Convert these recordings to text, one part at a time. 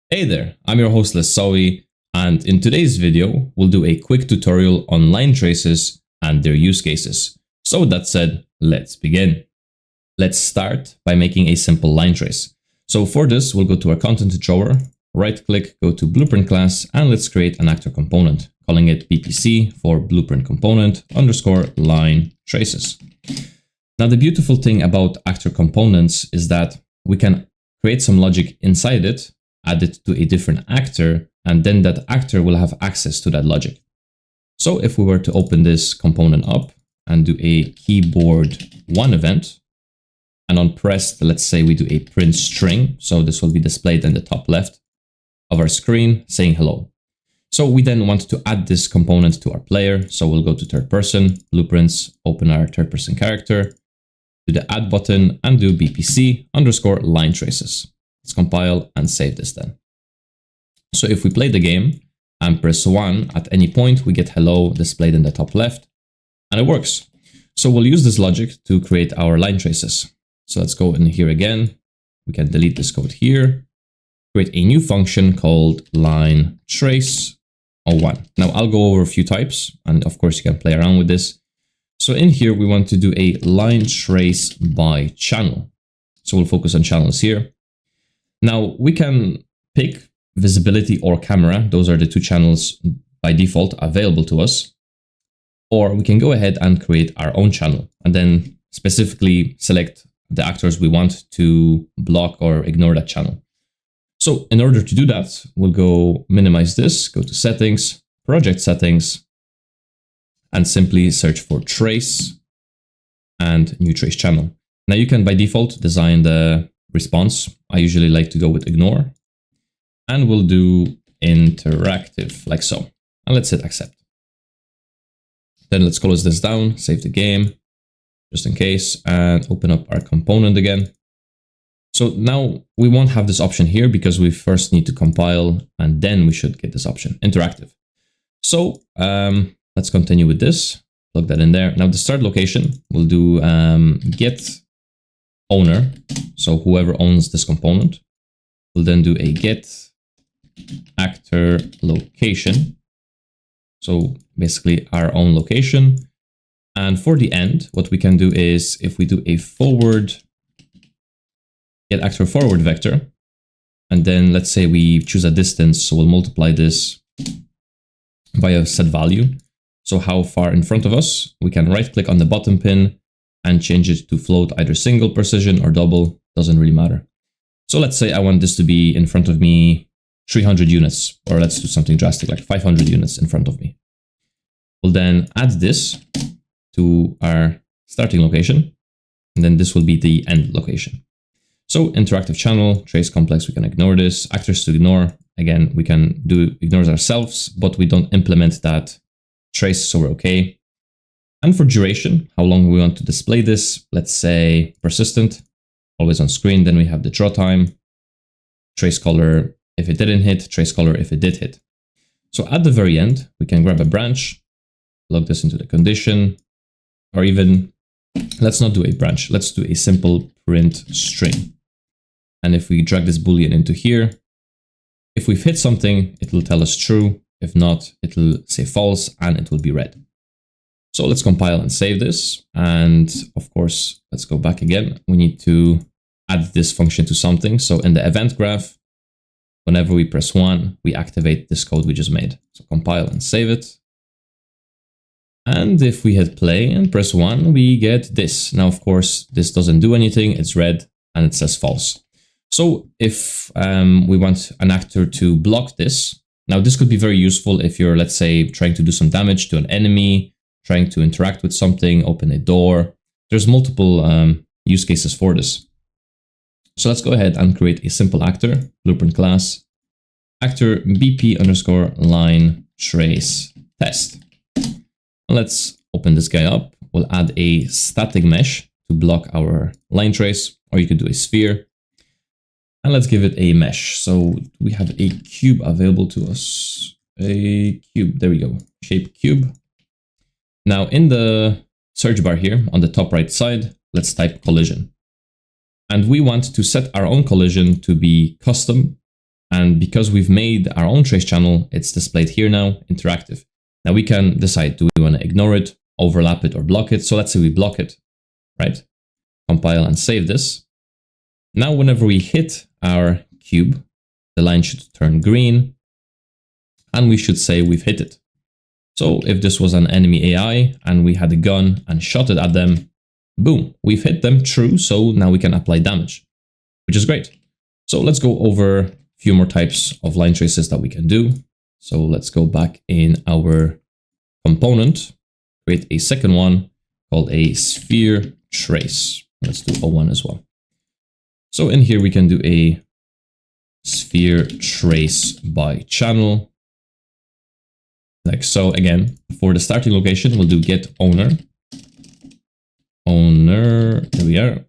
Hey there, I'm your host Lesawi, and in today's video, we'll do a quick tutorial on line traces and their use cases. So with that said, let's begin. Let's start by making a simple line trace. So for this, we'll go to our content drawer, right click, go to blueprint class, and let's create an actor component, calling it BPC for blueprint component underscore line traces. Now the beautiful thing about actor components is that we can create some logic inside it, add it to a different actor, and then that actor will have access to that logic. So if we were to open this component up and do a keyboard one event, and on pressed, let's say we do a print string. So this will be displayed in the top left of our screen saying hello. So we then want to add this component to our player. So we'll go to third person, blueprints, open our third person character, do the add button and do BPC underscore line traces. Let's compile and save this then. So if we play the game and press 1 at any point, we get hello displayed in the top left and it works. So we'll use this logic to create our line traces. So let's go in here again. We can delete this code here, create a new function called line trace 01. Now I'll go over a few types and of course you can play around with this. So in here, we want to do a line trace by channel. So we'll focus on channels here. Now we can pick visibility or camera. Those are the two channels by default available to us. Or we can go ahead and create our own channel and then specifically select the actors we want to block or ignore that channel. So in order to do that, we'll go minimize this, go to settings, project settings, and simply search for trace and new trace channel. Now you can by default design the response. I usually like to go with ignore and we'll do interactive like so. And let's hit accept. Then let's close this down, save the game just in case and open up our component again. So now we won't have this option here because we first need to compile and then we should get this option interactive. So, let's continue with this, plug that in there. Now the start location, we'll do get owner. So whoever owns this component, we'll then do a get actor location. So basically our own location. And for the end, what we can do is if we do a forward, get actor forward vector, and then let's say we choose a distance. So we'll multiply this by a set value. So how far in front of us, we can right click on the bottom pin and change it to float, either single precision or double, doesn't really matter. So let's say I want this to be in front of me 300 units, or let's do something drastic like 500 units in front of me. We'll then add this to our starting location, and then this will be the end location. So interactive channel, trace complex, we can ignore this, actors to ignore. Again, we can do ignores ourselves, but we don't implement that trace, so we're okay. And for duration, how long we want to display this, let's say persistent, always on screen. Then we have the draw time, trace color if it didn't hit, trace color if it did hit. So at the very end, we can grab a branch, plug this into the condition, or even, let's not do a branch, let's do a simple print string. And if we drag this boolean into here, if we've hit something, it will tell us true. If not, it will say false and it will be red. So let's compile and save this. And of course, let's go back again. We need to add this function to something. So in the event graph, whenever we press 1, we activate this code we just made. So compile and save it. And if we hit play and press 1, we get this. Now, of course, this doesn't do anything. It's red and it says false. So if we want an actor to block this, now this could be very useful if you're, let's say, trying to do some damage to an enemy, trying to interact with something, open a door. There's multiple use cases for this. So let's go ahead and create a simple actor, blueprint class, actor BP underscore line trace test. Let's open this guy up. We'll add a static mesh to block our line trace, or you could do a sphere. And let's give it a mesh. So we have a cube available to us. A cube, there we go, shape cube. Now in the search bar here on the top right side, let's type collision. And we want to set our own collision to be custom And because we've made our own trace channel, it's displayed here now, interactive. Now we can decide, do we want to ignore it, overlap it, or block it? So let's say we block it, right? Compile and save this. Now, whenever we hit our cube, the line should turn green, and we should say we've hit it. So if this was an enemy AI and we had a gun and shot it at them, boom, we've hit them, true. So now we can apply damage, which is great. So let's go over a few more types of line traces that we can do. So let's go back in our component, create a second one called a sphere trace. Let's do O1 as well. So in here, we can do a sphere trace by channel. Like so. Again, for the starting location, we'll do get owner. Owner, there we are.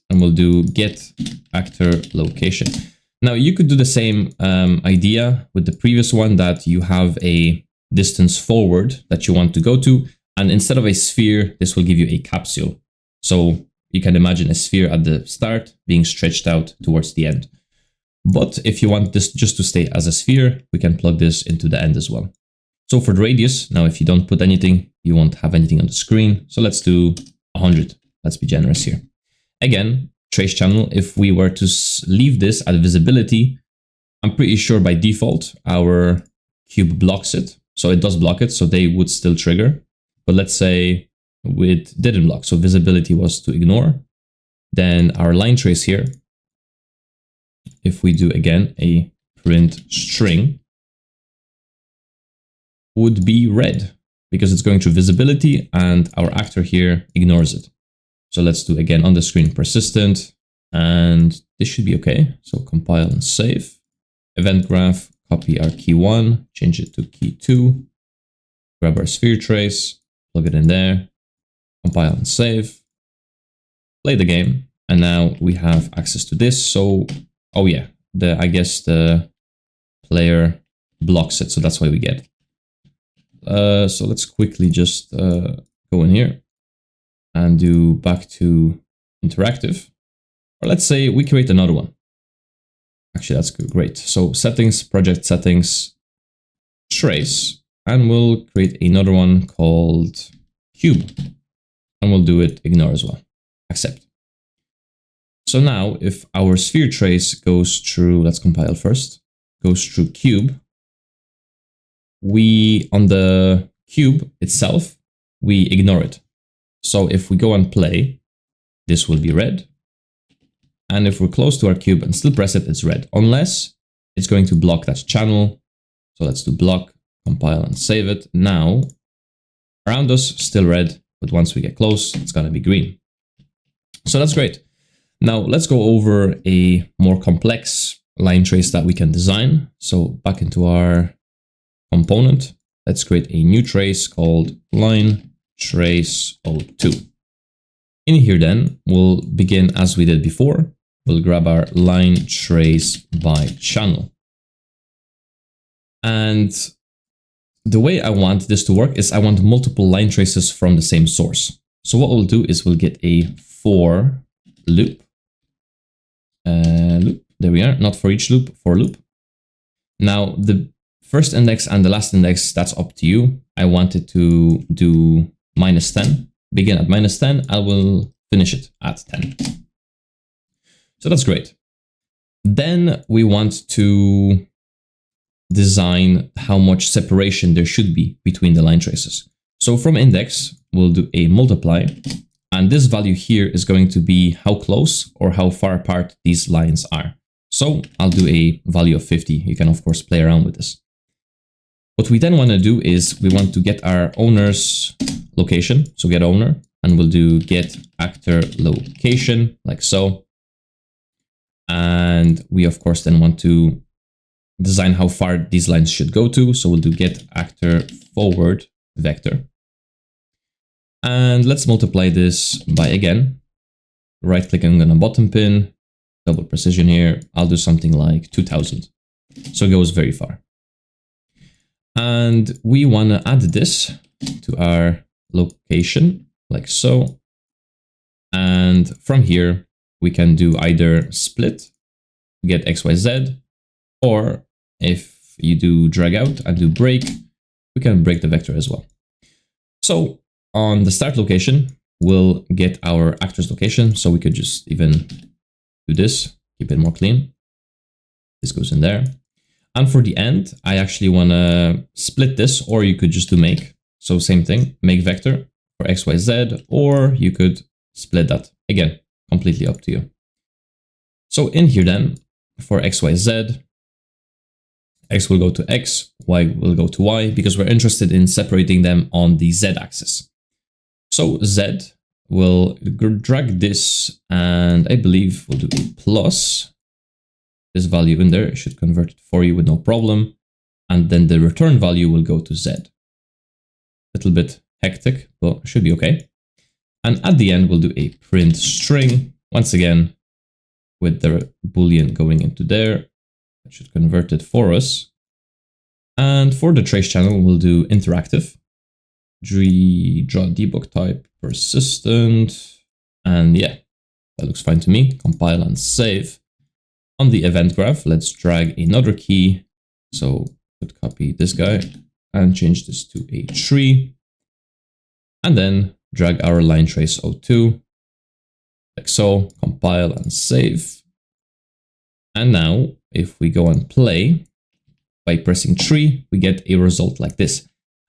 And we'll do get actor location. Now you could do the same idea with the previous one, that you have a distance forward that you want to go to. And instead of a sphere, this will give you a capsule. So you can imagine a sphere at the start being stretched out towards the end. But if you want this just to stay as a sphere, we can plug this into the end as well. So for the radius, now if you don't put anything, you won't have anything on the screen. So let's do 100. Let's be generous here. Again, trace channel, if we were to leave this at visibility, I'm pretty sure by default, our cube blocks it. So it does block it, so they would still trigger. But let's say it didn't block, so visibility was to ignore. Then our line trace here, if we do again a print string, would be red because it's going through visibility and our actor here ignores it. So let's do again on the screen persistent, and this should be okay. So compile and save. Event graph, copy our key 1, change it to key 2, grab our sphere trace, plug it in there, compile and save, play the game, and now we have access to this. So, oh yeah, I guess the player blocks it, so that's why we get it. So let's quickly just go in here and do back to interactive. Or let's say we create another one. Actually, that's good. Great. So settings, project settings, trace, and we'll create another one called cube. And we'll do it ignore as well. Accept. So now if our sphere trace goes through, let's compile first, goes through cube, on the cube itself, we ignore it. So if we go and play, this will be red. And if we're close to our cube and still press it, it's red, unless it's going to block that channel. So let's do block, compile and save it. Now, around us, still red, but once we get close, it's going to be green. So that's great. Now let's go over a more complex line trace that we can design. So back into our component, let's create a new trace called line trace 02. In here then, we'll begin as we did before. We'll grab our line trace by channel. And the way I want this to work is I want multiple line traces from the same source. So what we'll do is we'll get a for loop. There we are, not for each loop, for loop. Now the first index and the last index, that's up to you. I wanted to do -10. Begin at -10, I will finish it at 10. So that's great. Then we want to design how much separation there should be between the line traces. So from index, we'll do a multiply, and this value here is going to be how close or how far apart these lines are. So I'll do a value of 50. You can of course play around with this. What we then want to do is we want to get our owner's location. So get owner, and we'll do get actor location like so. And we of course then want to design how far these lines should go to. So we'll do get actor forward vector. And let's multiply this by, again, right clicking on a bottom pin, double precision here. I'll do something like 2000. So it goes very far. And we want to add this to our location like so. And from here, we can do either split, get XYZ, Or if you do drag out and do break, we can break the vector as well. So on the start location, we'll get our actor's location. So we could just even do this, keep it more clean. This goes in there. And for the end, I actually want to split this, or you could just do make. So same thing, make vector for X, Y, Z, or you could split that. Again, completely up to you. So in here then, for X, Y, Z, X will go to X, Y will go to Y, because we're interested in separating them on the Z axis. So Z will drag this, and I believe we'll do a plus. This value in there should convert it for you with no problem. And then the return value will go to Z. Little bit hectic, but should be okay. And at the end, we'll do a print string, once again, with the Boolean going into there. That should convert it for us. And for the trace channel, we'll do interactive. Draw debug type persistent. And yeah, that looks fine to me. Compile and save. On the event graph, let's drag another key. So could copy this guy and change this to a tree. And then drag our line trace 02, like so, compile and save. And now if we go and play by pressing tree, we get a result like this.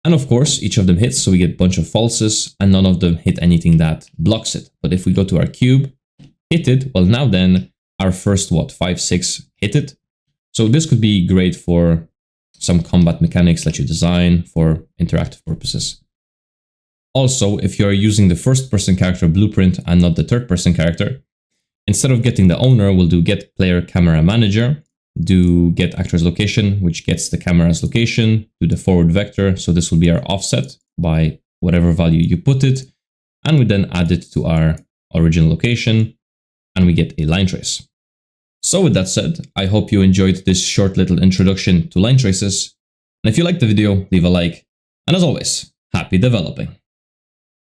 And of course, each of them hits, so we get a bunch of falses, and none of them hit anything that blocks it. But if we go to our cube, hit it, well now then, our first, 5, 6 hit it. So this could be great for some combat mechanics that you design for interactive purposes. Also, if you're using the first person character blueprint and not the third person character, instead of getting the owner, we'll do get player camera manager, do get actor's location, which gets the camera's location, do the forward vector. So this will be our offset by whatever value you put it. And we then add it to our original location, and we get a line trace. So with that said, I hope you enjoyed this short little introduction to line traces. And if you liked the video, leave a like. And as always, happy developing.